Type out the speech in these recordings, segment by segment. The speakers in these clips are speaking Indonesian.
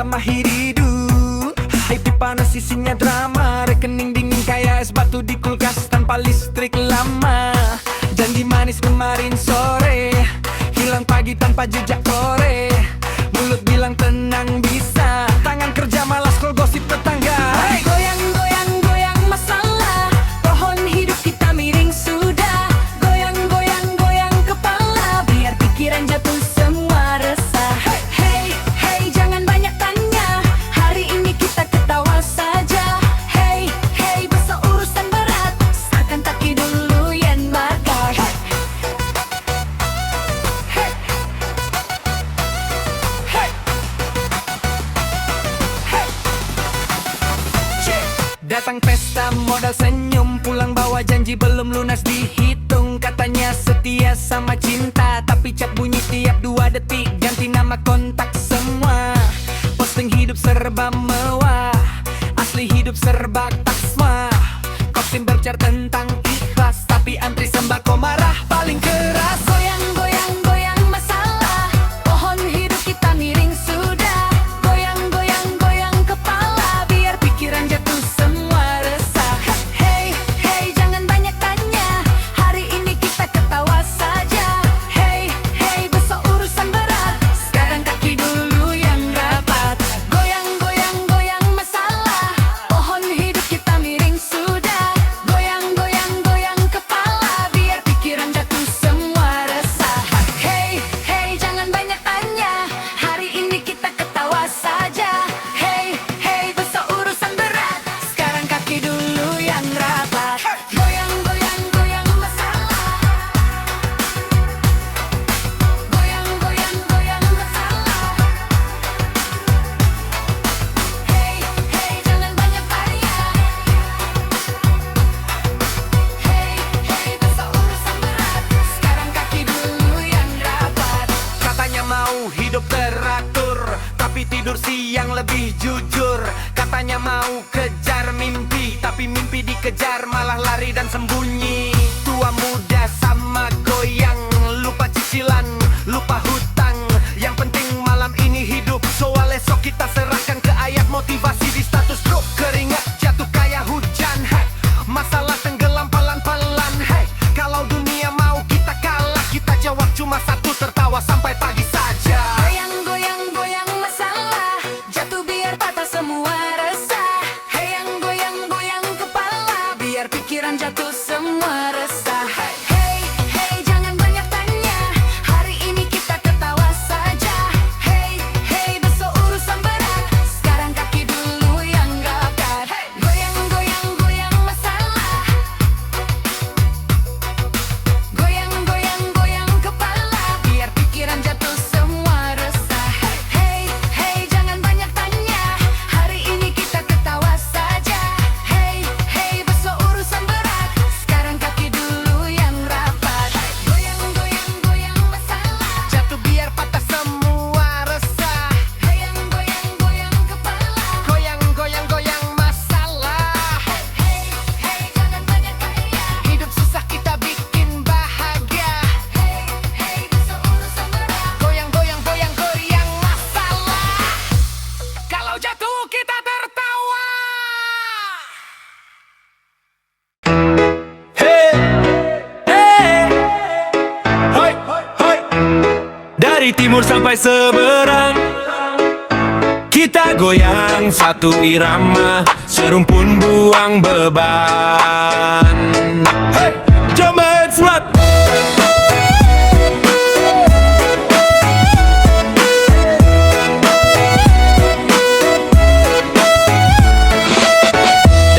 sama hidup. Happy panas isinya drama, rekening dingin kayak es batu di kulkas tanpa listrik lama. Janji manis kemarin sore, hilang pagi tanpa jejak sore. Mulut bilang tenang bisa, tangan kerja malas scroll gosip tetangga. Hey! Goyang, goyang, goyang masalah, pohon hidup kita miring sudah. Goyang, goyang, goyang kepala, biar pikiran jatuh semua resah. Hey, hey, hey, jangan banyak tanya, hari ini kita ketawa saja. Hey, hey, besok urusan berat, seakan kaki dulu yang bakar. Hey, hey, hey, hey. Datang pesta modal senyum, pulang bawa janji belum lunas dihitung. Katanya setia sama cinta, tapi chat bunyi tiap 2 detik. Ganti nama kontak semua, posting hidup serba mewah, asli hidup serba taksma. Kopsim bercar tentang ikhlas, tapi antri sembako marah paling keras. Goyang, goyang, goyang masalah, pohon hidup kita miring sudah. Goyang, goyang, goyang kepala, biar pikiran jatuh semua resah. Hey, hey, jangan banyak tanya, hari ini kita ketawa saja. Hey, hey, besok urusan berat, sekarang kaki dulu yang rapat. Goyang, goyang, goyang masalah, pohon hidup kita miring sudah. Goyang, goyang, goyang kepala, biar pikiran jatuh semua resah. Hey, hey, jangan banyak tanya, hari ini kita ketawa saja. Hey, hey, besok urusan berat, sekarang kaki dulu yang rapat. Goyang, goyang, goyang masalah, goyang, goyang, goyang masalah. Hey, hey, jangan banyak tanya, hey, hey, besok urusan berat, sekarang kaki dulu yang rapat. Katanya mau hidup teratur, tapi tidur siang lebih jujur. Katanya mau kejar mimpi, tapi mimpi dikejar malah lari dan sembunyi. Tua muda sama goyang, lupa cicilan, lupa hutang. Yang penting malam ini hidup, soal esok kita serahkan ke ayat motivasi di status grup. Keringat jatuh kayak hujan, hey. Masalah tenggelam pelan-pelan, hey. Kalau dunia mau kita kalah, kita jawab cuma satu, tertawa sampai pagi saja. Goyang, goyang, goyang masalah, jatuh biar patah semua resah. Goyang, goyang, goyang kepala, biar pikiran jatuh semua resah. Hey, hey, jangan banyak tanya, hari ini kita ketawa saja. Hey, hey, besok urusan berat, sekarang kaki dulu yang rapat. Goyang, goyang, goyang masalah, goyang, goyang, goyang kepala, biar pikiran jatuh semua resah. Hey, hey, jangan banyak tanya, hari ini kita ketawa saja. Hey, hey, besok urusan berat, sekarang kaki dulu yang rapat. Goyang, goyang, goyang masalah, jatuh biar patah semua resah. Goyang, goyang, goyang kepala, goyang, goyang, goyang masalah. Hey, hey, jangan banyak tanya, hidup susah kita bikin bahagia. Hey, hey, besok urusan berat, goyang, goyang, goyang, goyang masalah. Kalau jatuh kita tertawa. Hey, hey, hoi, hoi. Dari timur sampai seberang, kita goyang satu irama, serumpun buang beban. Hey, Jamet Slat.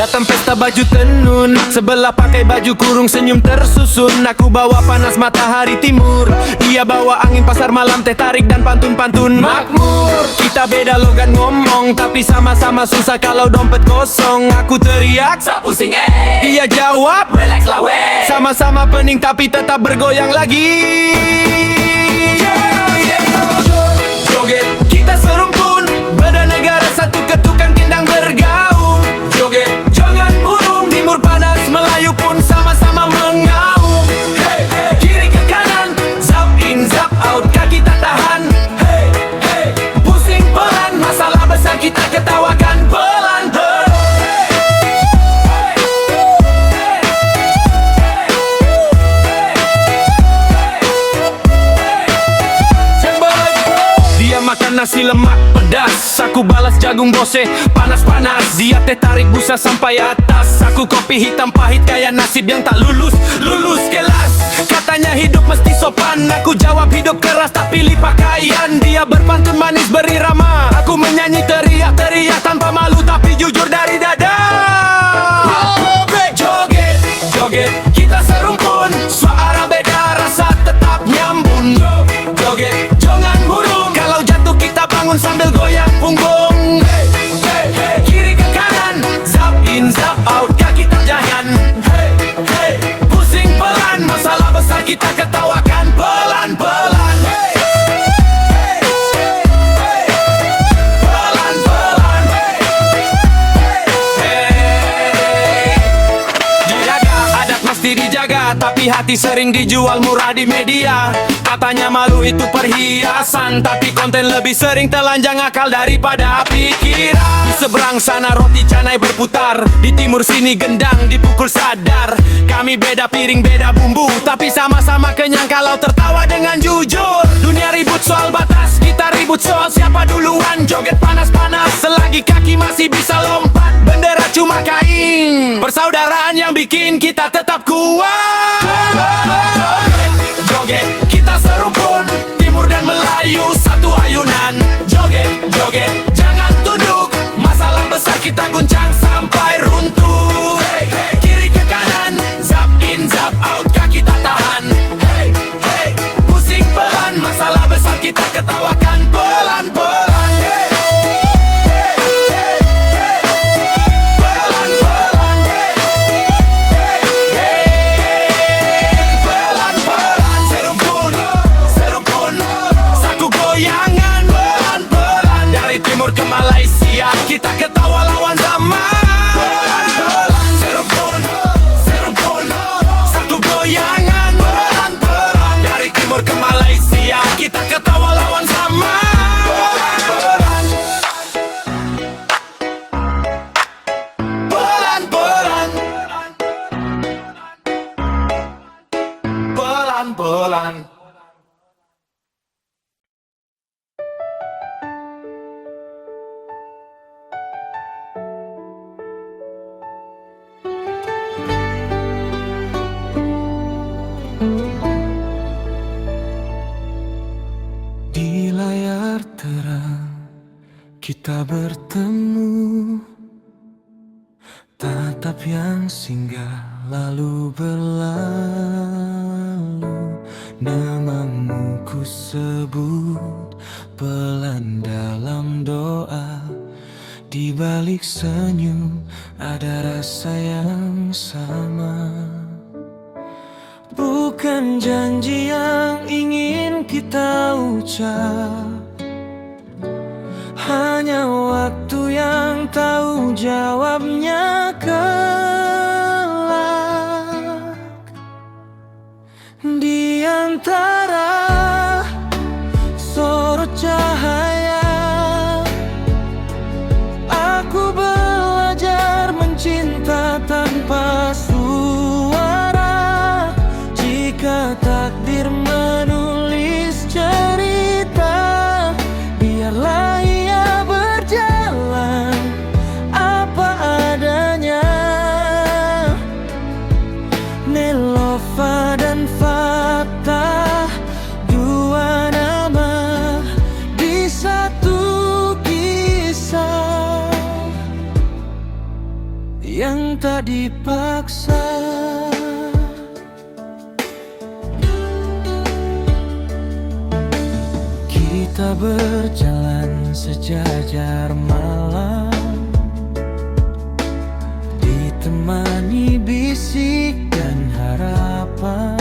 Datang pesta baju tenun, sebelah pakai baju kurung senyum tersusun. Aku bawa panas matahari timur, dia bawa angin pasar malam, teh tarik dan pantun-pantun makmur. Kita beda logat ngomong, tapi sama-sama susah kalau dompet kosong. Aku teriak, "Sa pusing Dia jawab, "Relax lah weh." Sama-sama pening tapi tetap bergoyang lagi. Joget, kita serumpun, beda negara satu ketukan kendang bergaung. Joget, jangan murung, timur panas Melayu pun sama-sama mengaum. Hey, hey, kiri ke kanan, zap in zap out, kaki tak tahan. Hey, hey, pusing pelan, masalah besar Aku balas jagung bose, panas-panas. Dia teh tarik busa sampai atas. Aku kopi hitam pahit kayak nasib yang tak lulus kelas. Katanya hidup mesti sopan. Aku jawab hidup keras tak pilih pakaian. Dia berpantun manis berirama. Aku menyanyi teriak-teriak tanpa malu tapi jujur dari dada. Joget, joget, kita serumpun. Suara beda, rasa tetap nyambung. Joget, jangan burung. Kalau jatuh kita bangun sambil goyang punggung. Hey, hey, hey. Kiri ke kanan, zap in, zap out, kaki tak jalan. Hey, hey. Pusing pelan, masalah besar kita ketawakan pelan-pelan. Hey, hey, hey. Pelan-pelan. Hey, hey. Dijaga, adat mesti dijaga, tapi hati sering dijual murah di media. Katanya malu itu perhiasan, tapi konten lebih sering telanjang akal daripada pikiran. Di seberang sana roti canai berputar, di timur sini gendang dipukul sadar. Kami beda piring beda bumbu, tapi sama-sama kenyang kalau tertawa dengan jujur. Dunia ribut soal batas, kita ribut soal siapa duluan. Joget panas-panas, selagi kaki masih bisa lompat. Bendera cuma kain, persaudaraan yang bikin kita tetap kuat. Joget, kita serumpun, Timur dan Melayu satu ayunan. Joget, joget, jangan tunduk, masalah besar kita guncang sampai runtuh. Hey, hey. Kiri ke kanan, zap in, zap out, kaki tak tahan. Hey, hey. Pusing pelan, masalah besar kita ketawakan pelan-pelan. Hey, hey, hey, hey. Pelan-pelan. Hey, hey, hey. Pelan-pelan. Serumpun, serumpun, satu goyangan pelan-pelan. Dari timur ke Malaysia kita ketawa lawan zaman. Pelan-pelan. Serumpun, serumpun, satu goyangan pelan-pelan. Dari timur ke Malaysia kita ketawa lawan zaman. Pelan-pelan. Pelan-pelan. Pelan-pelan. Di layar terang kita bertemu, tatap yang singgah lalu berlalu. Namamu ku sebut pelan dalam doa. Di balik senyum ada rasa yang sama. Bukan janji yang ingin kita ucap, hanya waktu yang tahu jawabnya kelak. Di antara sorot cahaya, aku belajar mencinta tanpa suara. Jika takdir menulis cerita, biarlah ia berjalan apa adanya. Nelofa dan Fatah, dua nama di satu kisah yang tak dipaksa. Kita berjalan sejajar malam, ditemani bisik dan harapan.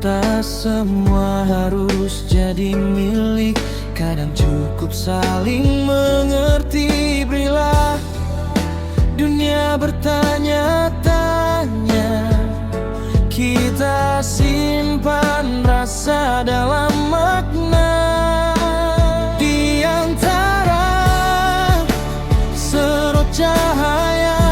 Tak semua harus jadi milik, kadang cukup saling mengerti. Berilah dunia bertanya-tanya, kita simpan rasa dalam makna. Di antara sorot cahaya,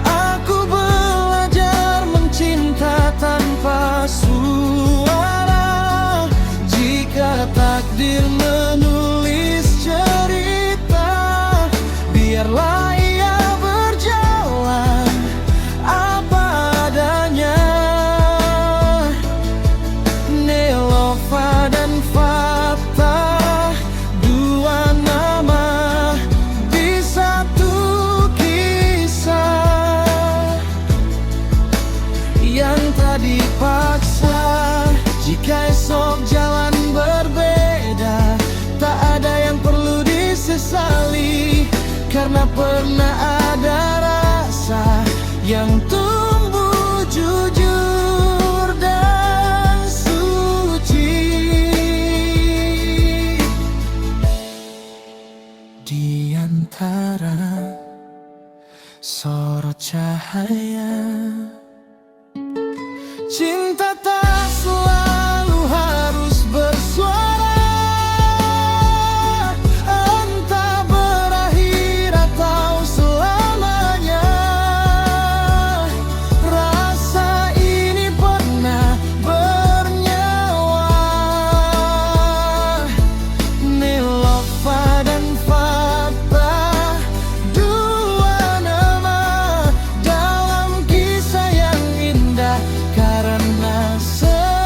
aku belajar mencinta tanpa suara. Jika takdir menurut pernah ada rasa yang tumbuh jujur dan suci di antara sorot cahaya. Cinta tak selalu harus bersuara, entah berakhir atau selamanya. Rasa ini pernah bernyawa. Nelofa dan Fatha, dua nama dalam kisah yang indah karena sederhana.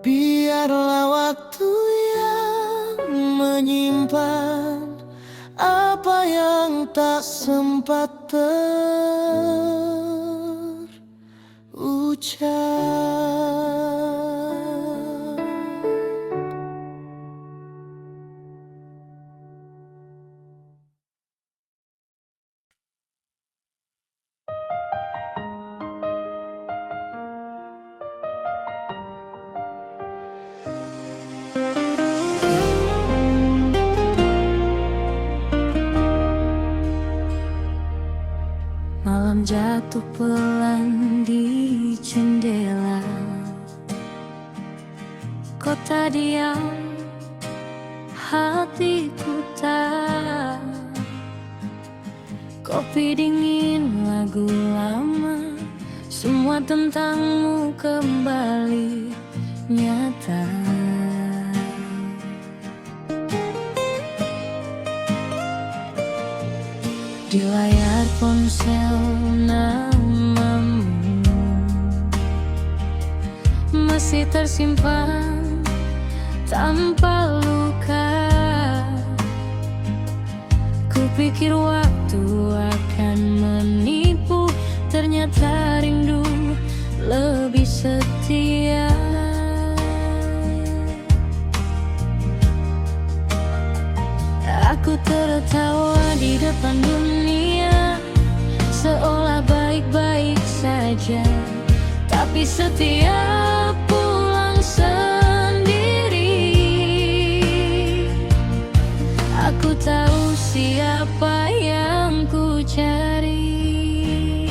Biarlah waktu yang menyimpan apa yang tak sempat terucap. Malam jatuh pelan di jendela, kota diam, hatiku tak. Kopi dingin, lagu lama, semua tentangmu kembali nyata. Di layar ponsel namamu masih tersimpan tanpa luka. Kupikir waktu akan menipu, ternyata rindu lebih setia. Aku tertawa di depan dunia, seolah baik-baik saja. Tapi setiap pulang sendiri, aku tahu siapa yang ku cari.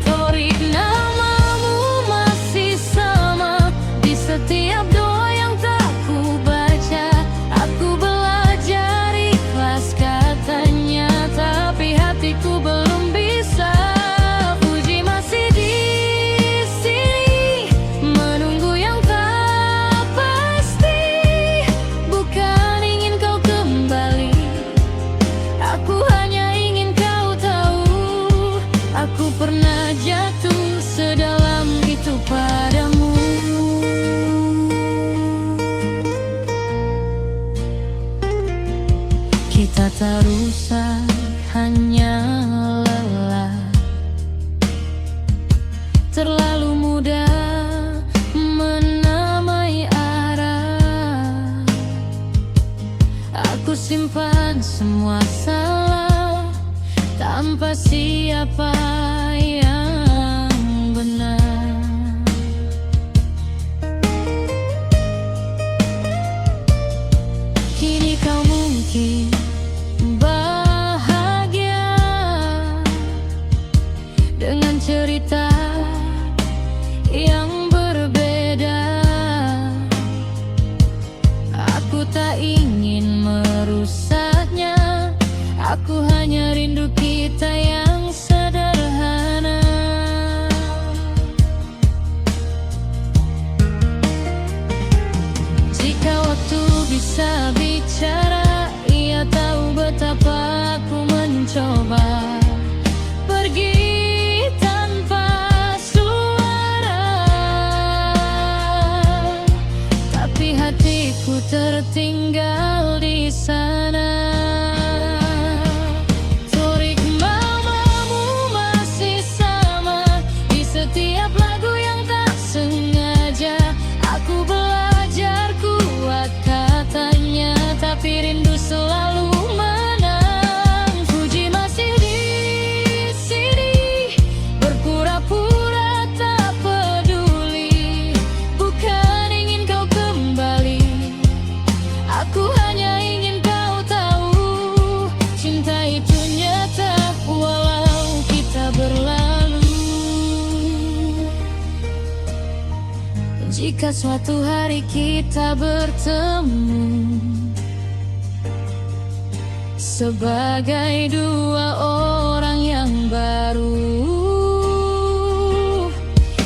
Torik, namamu masih sama di setiap doa yang tak ku baca. Aku belajar ikhlas katanya, tapi hatiku belum bisa. Puji masih di sini, menunggu yang tak pasti. Bukan ingin kau kembali, aku hanya ingin kau tahu, aku pernah jatuh sedalam itu padamu. Kita tak rusak, hanya lelah. Terlalu mudah menamai arah. Aku simpan semua salah tanpa siapa yang benar. Kini kau mungkin bahagia dengan cerita yang berbeda. Aku tak ingin merusaknya, aku hanya rindu kita yang sederhana. Jika waktu bisa bicara, ia tahu betapa aku mencoba pergi tanpa suara. Tapi hatiku tertinggal di sana. Torik, namamu masih sama di setiap lagu yang tak sengaja. Aku suatu hari kita bertemu sebagai dua orang yang baru.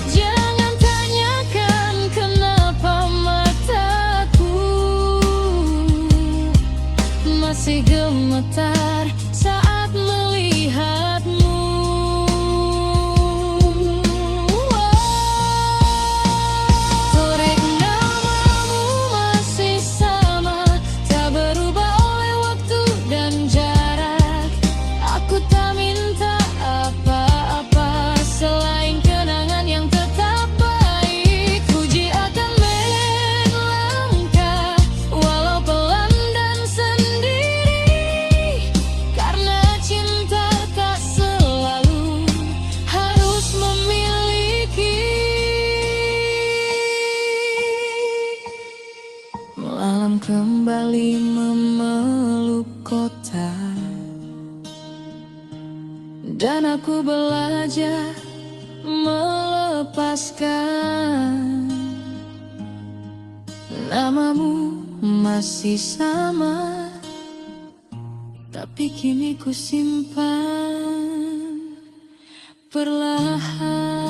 Jangan tanyakan kenapa mataku masih gemetar saat melihatmu. Torik namamu masih sama, tak berubah oleh waktu dan jarak. Aku tak minta apa-apa selain kenangan yang tetap baik. Puji akan melangkah walau pelan dan sendiri, karena cinta tak selalu harus memiliki. Malam kembali memeluk kota, dan aku belajar melepaskan. Namamu masih sama, tapi kini ku simpan perlahan.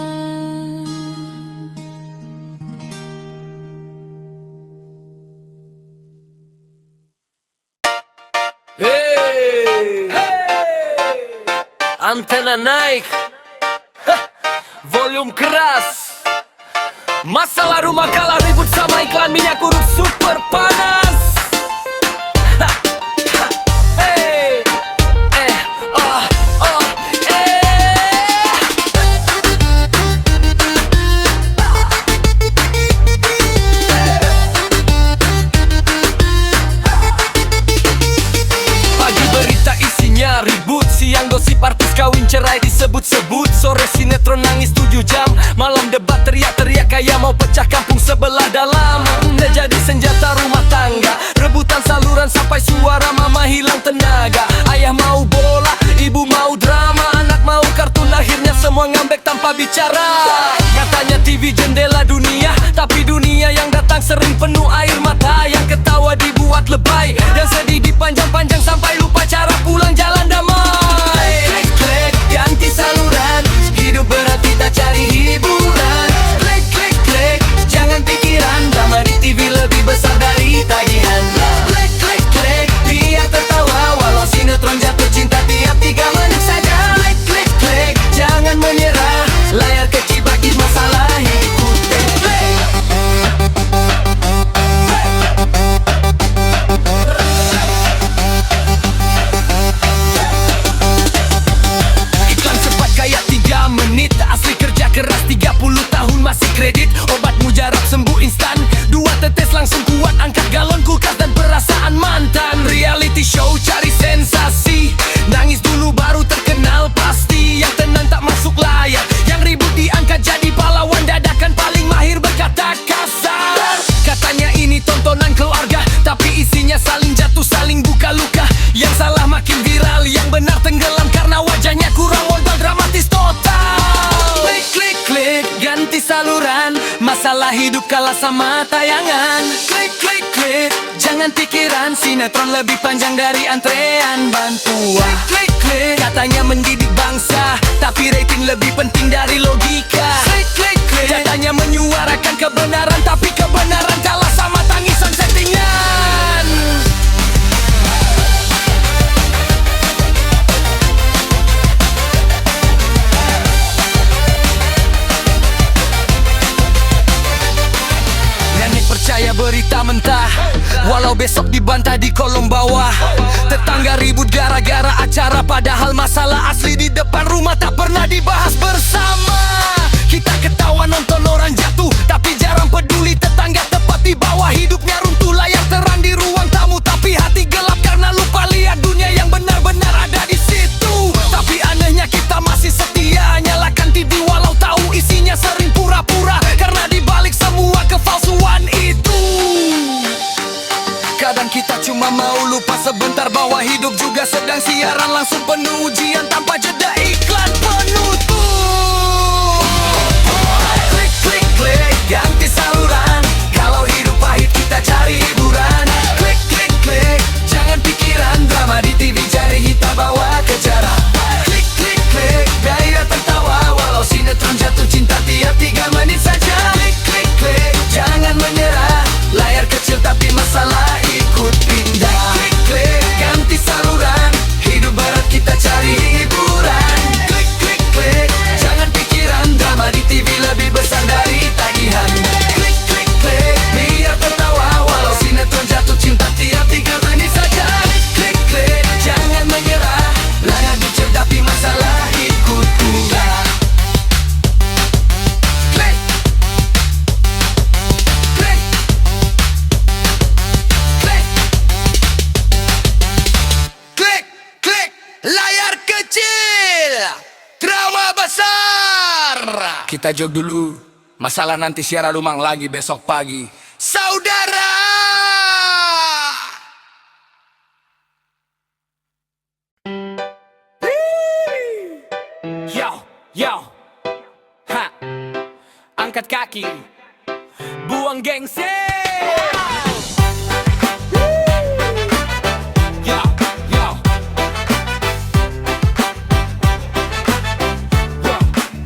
Hey, antena naik, volume keras. Masalah rumah kalah ribut sama iklan minyak urut super panas. Hey, oh, Pagi berita isinya ribut, siang gosip artis kawin cerai disebut-sebut, sore sinetron nangis 7 jam, malam debat teriak-teriak kayak mau pecah kampung sebelah dalam. Terjadi senjata rumah tangga, rebutan saluran sampai suara mama hilang tenaga. Ayah mau bola, ibu mau drama, anak mau kartun, akhirnya semua ngambek tanpa bicara. Katanya TV jendela dunia, tapi dunia yang datang sering penuh air mata. Yang ketawa dibuat lebay, yang sedih dipanjang-panjang sampai lupa cara pulang jalan damai. Klik klik ganti saluran, hidup berarti tak cari hiburan. Klik klik klik jangan pikiran, drama di TV lebih besar dari tagihan. Klik klik klik biar tertawa walau sinetron jatuh cinta tiap 3 menit saja. Klik klik klik jangan menyerah, layar kecil bagi masalah ikuti. Klik. Iklan cepat kayak 3 menit, asli kerja keras 30 tahun masih kredit. Obat mujarab sembuh instan, 2 tetes langsung kuat angkat galon kulkas dan perasaan mantan. Reality show cari sensasi, nangis dulu baru terkenal pasti. Yang tenang tak masuk layar, yang ribut diangkat jadi pahlawan dadakan paling mahir berkata kasar. Katanya ini tontonan keluarga, tapi isinya saling jatuh saling buka luka. Yang salah makin viral, yang benar tenggelam karena wajahnya kurang modal dramatis total. Klik klik klik ganti saluran, masalah hidup kalah sama tayangan. Klik klik klik jangan pikiran, sinetron lebih panjang dari antrean bantuan. Klik klik klik katanya mendidik bangsa, tapi rating lebih penting dari logika. Klik klik klik katanya menyuarakan kebenaran, tapi kebenaran kalah sama tangisan settingan. Nenek percaya berita mentah, walau besok dibantah di kolom bawah. Tetangga ribut gara-gara acara, padahal masalah asli di depan rumah tak pernah dibahas bersama. Kita ketawa nonton orang jatuh, tapi jarang peduli tetangga tepat di bawah. Hidupnya runtuh layar terang di ruang tamu, tapi hati gelap karena lupa lihat dunia yang benar-benar ada di situ. Tapi anehnya kita masih setia nyalakan TV walau tahu isinya sering pura-pura, karena dibalik semua kepalsuan itu. Kadang kita cuma mau lupa sebentar bahwa hidup juga sedang siaran langsung penuh ujian tanpa jeda iklan penutup. Klik klik klik ganti saluran, besar. Kita jog dulu, masalah nanti siaran rumang lagi besok pagi. Saudara. Yo, yo, ha, angkat kaki, buang gengsi. Yo, yo, yo,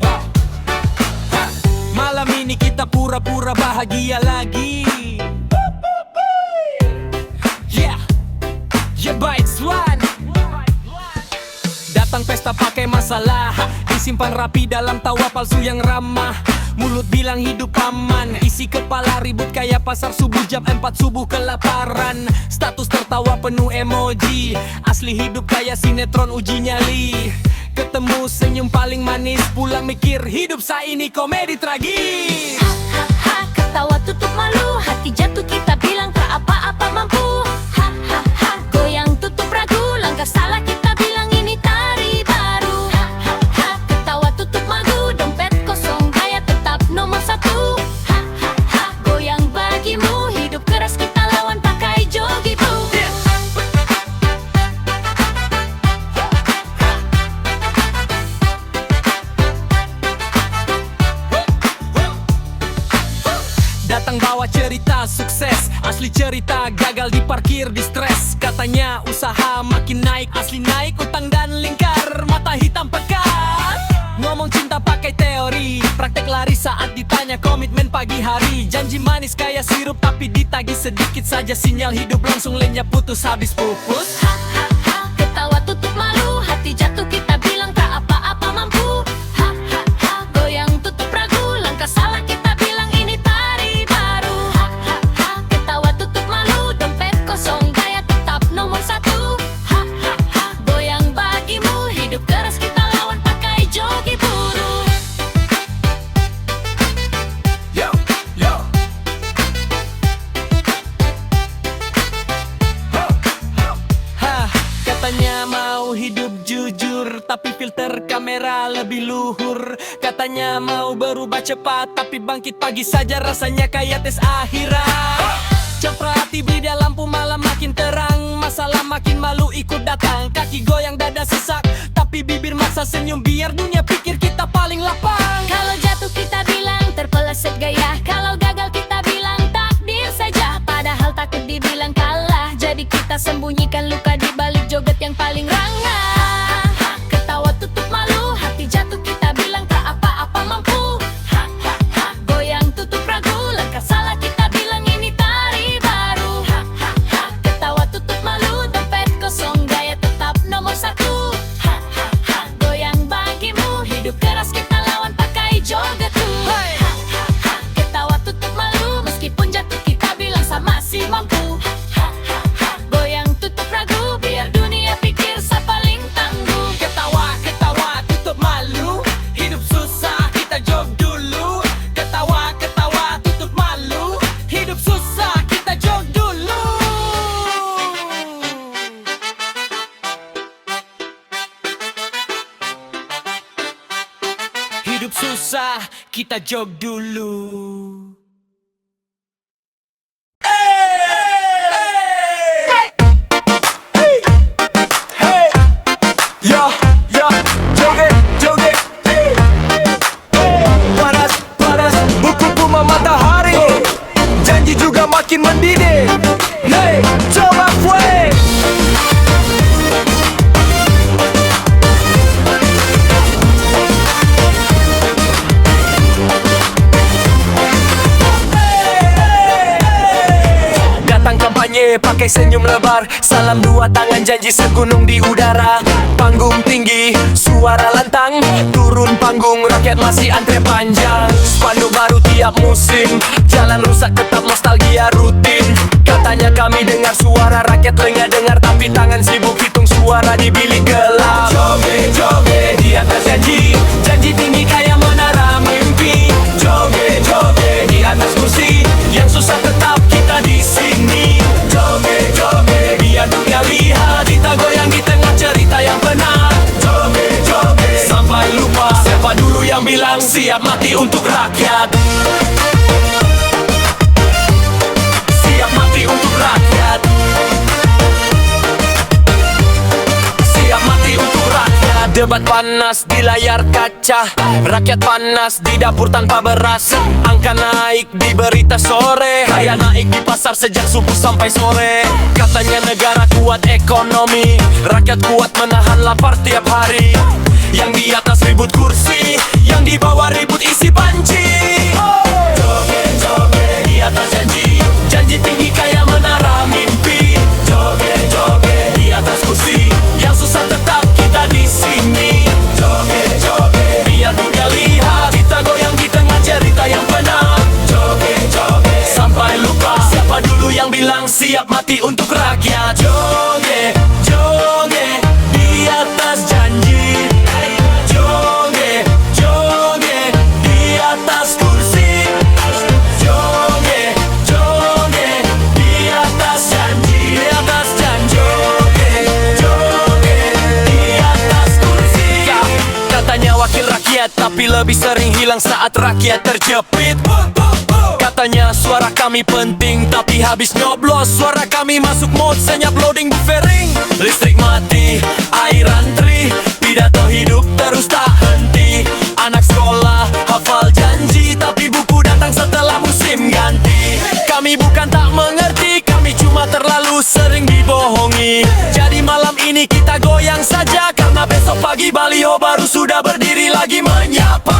yo, ha. Malam ini kita pura-pura bahagia lagi. Yeah, yeah, bites one. Datang pesta pakai masalah, disimpan rapi dalam tawa palsu yang ramah. Mulut bilang hidup aman, isi kepala ribut kayak pasar subuh jam 4 subuh kelaparan. Status tertawa penuh emoji, asli hidup kayak sinetron uji nyali. Ketemu senyum paling manis, pulang mikir hidup saya ini komedi tragis. Ha, ketawa tutup malu, hati jatuh kita bilang tak apa-apa mampu. Ha, goyang tutup ragu, langkah salah kita bilang ini tari baru. Ha, ketawa tutup malu, dompet kosong gaya tetap nomor satu. Ha, goyang bagimu, hidup keras kita lawan pakai jogi bu. Datang bawa cerita sukses, asli cerita gagal di parkir di stres. Katanya usaha makin naik, asli naik utang dan lingkar, mata hitam pekat. Ngomong cinta pakai teori, praktek lari saat ditanya komitmen pagi hari. Janji manis kayak sirup tapi ditagih sedikit saja, sinyal hidup langsung lenyap putus habis pupus. Ha, ketawa tutup malu, hati jatuh kita bilang tak apa-apa mampu. Ha, goyang tutup ragu, langkah salah kita bilang ini tari baru. Ha, ketawa tutup malu, dompet kosong gaya tetap nomor satu. Ha, goyang bagimu, hidup keras kita lawan pakai jogi buru. Yo, yo, katanya mau hidup jujur, tapi filter kamera lebih luhur. Katanya mau berubah cepat, tapi bangkit pagi saja rasanya kayak tes akhirat. Cepat beli dia lampu malam makin terang, masalah makin malu ikut datang. Kaki goyang dada sesak, tapi bibir maksa senyum biar dunia pikir kita paling lapang. Kalau jatuh kita bilang terpeleset gaya, kalau gagal kita bilang takdir saja. Padahal takut dibilang kalah, jadi kita sembunyikan luka di balik joget yang paling rangga. Ketawa tutup malu, hati jatuh kita bilang tak apa-apa mampu. Goyang tutup ragu, langkah salah kita bilang ini tari baru. Ketawa tutup malu, dompet kosong gaya tetap nomor satu. Goyang bagimu, hidup keras kita lawan pakai joget tuh. Ketawa tutup malu, meskipun jatuh kita bilang sama masih mampu. Goyang tutup ragu, biar dunia pikir saya paling tangguh. Ketawa, ketawa, tutup malu, hidup susah kita jog dulu. Ketawa, ketawa, tutup malu, hidup susah kita jog dulu. Hidup susah kita jog dulu. Yo, yo, joget, joget. Panas, panas, buku-buku matahari. Janji juga makin mendidih. Hey, coba fue. Datang kampanye pakai senyum lebar, salam dua tangan janji segunung di udara. Panggung tinggi, suara lantang, turun panggung rakyat masih antre panjang. Spanduk baru tiap musim, jalan rusak tetap nostalgia rutin. Katanya kami dengar suara rakyat, telinga dengar tapi tangan sibuk hitung suara di bilik gelap. Joget, joget di atas janji, janji tinggi kayak menara mimpi. Joget, joget di atas kursi, yang susah tetap kita di sini. Joget, joget biar dunia lihat kita goyang di tengah cerita yang benar. Joget, joget sampai lupa siapa siap mati untuk rakyat. Siap mati untuk rakyat. Siap mati untuk rakyat. Debat panas di layar kaca, rakyat panas di dapur tanpa beras. Angka naik di berita sore, harga naik di pasar sejak subuh sampai sore. Katanya negara kuat ekonomi, rakyat kuat menahan lapar tiap hari. Yang di atas ribut kursi, yang di bawah ribut isi panci. Joget-joget di atas janji, janji tinggi kayak menara mimpi. Joget-joget di atas kursi, yang susah tetap kita di sini. Joget-joget biar dunia lihat kita goyang di tengah cerita yang benar. Joget-joget sampai lupa siapa dulu yang bilang siap mati untuk rakyat. Joget-joget di atas janji. Joget-joget di atas kursi. Joget-joget di atas janji. Di atas janji. Joget-joget di atas kursi. Katanya wakil rakyat, tapi lebih sering hilang saat rakyat terjepit. Katanya suara kami penting, tapi habis nyoblos suara kami masuk mode senyap loading buffering. Listrik mati, air antri, pidato hidup terus tak henti. Anak sekolah hafal janji, tapi buku datang setelah musim ganti. Kami bukan tak mengerti, kami cuma terlalu sering dibohongi. Jadi malam ini kita goyang saja, karena besok pagi baliho baru sudah berdiri lagi menyapa.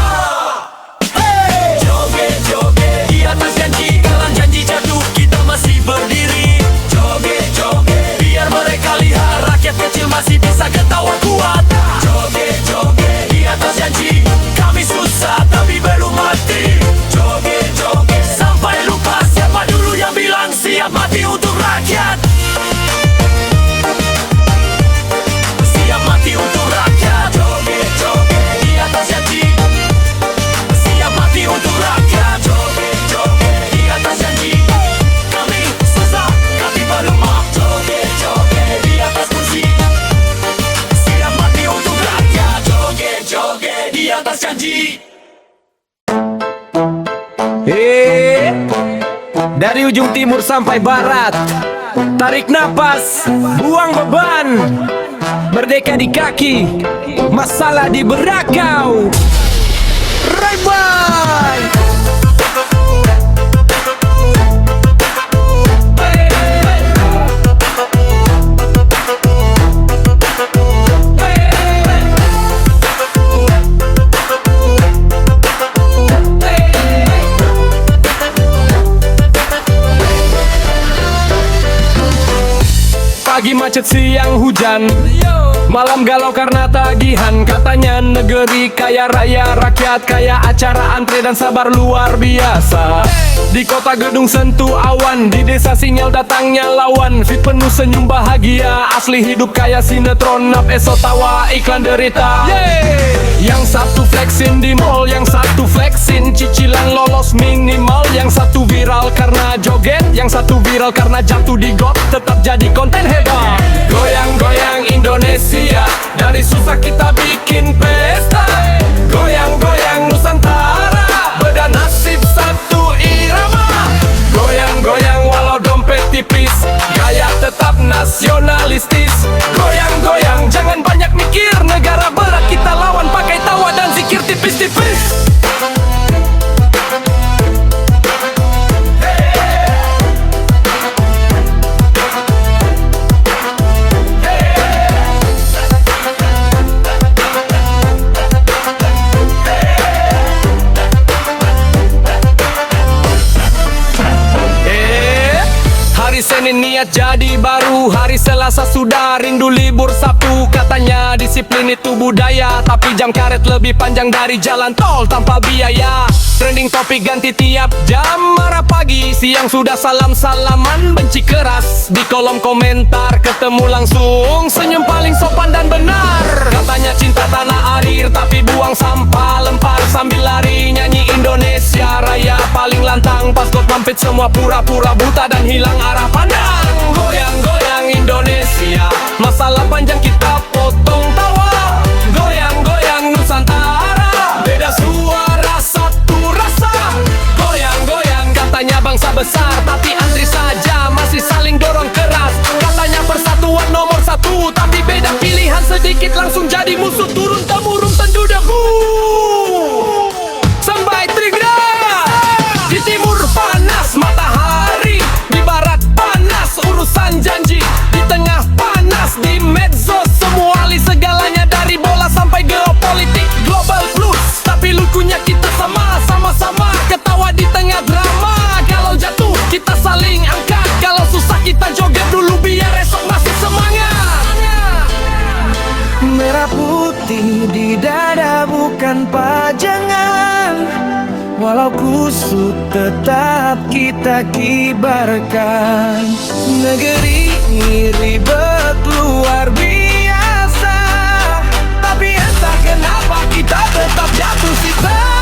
Joget-joget di atas janji, kalang janji jatuh kita masih berdiri. Joget-joget biar mereka lihat rakyat kecil masih bisa ketawa kuat. Joget-joget di atas janji, kami susah tapi belum mati. Joget-joget sampai lupa siapa dulu yang bilang siap mati untuk rakyat. Siap mati untuk rakyat. Joget-joget di atas janji, siap mati untuk rakyat. Joget-joget di atas janji, kami susah tapi baru mau. Joget-joget di atas kursi, siap mati untuk rakyat. Joget-joget di atas janji. Dari ujung timur sampai barat, tarik napas, buang beban. Merdeka di kaki, masalah di berakau. Bye-bye. Pagi macet siang hujan, malam galau karena tagihan. Katanya negeri kaya raya, rakyat kaya, acara antre dan sabar luar biasa. Di kota gedung sentuh awan, di desa sinyal datangnya lawan. Fit penuh senyum bahagia, asli hidup kaya sinetron. Nap esok tawa iklan derita. Yang satu flexin di mall, yang satu flexin cicilan lolos minimal. Yang satu viral karena joget, yang satu viral karena jatuh di got. Tetap jadi konten hebat. Goyang-goyang Indonesia, dari susah kita bikin pesta. Goyang-goyang Nusantara, beda nasib satu irama. Goyang-goyang walau dompet tipis, gaya tetap nasionalistis. Goyang-goyang jangan banyak mikir, negara berat kita lawan pakai tawa dan zikir tipis-tipis. Hari Senin niat jadi baru, hari Selasa sudah rindu libur Sabtu. Katanya disiplin itu budaya, tapi jam karet lebih panjang dari jalan tol tanpa biaya. Trending topik ganti tiap jam, marah pagi, siang sudah salam-salaman. Benci keras di kolom komentar, ketemu langsung senyum paling sopan dan benar. Katanya cinta tanah air, tapi buang sampah lempar sambil lari nyanyi Indonesia Raya. Paling lantang pas got mampit semua pura-pura buta dan hilang arah pandang. Goyang-goyang Indonesia, masalah panjang kita potong tawa. Goyang-goyang Nusantara, beda suara usah kita joget dulu biar esok masih semangat. Merah putih di dada bukan pajangan, walau kusut tetap kita kibarkan. Negeri ini ribet luar biasa, tapi entah kenapa kita tetap jatuh cinta.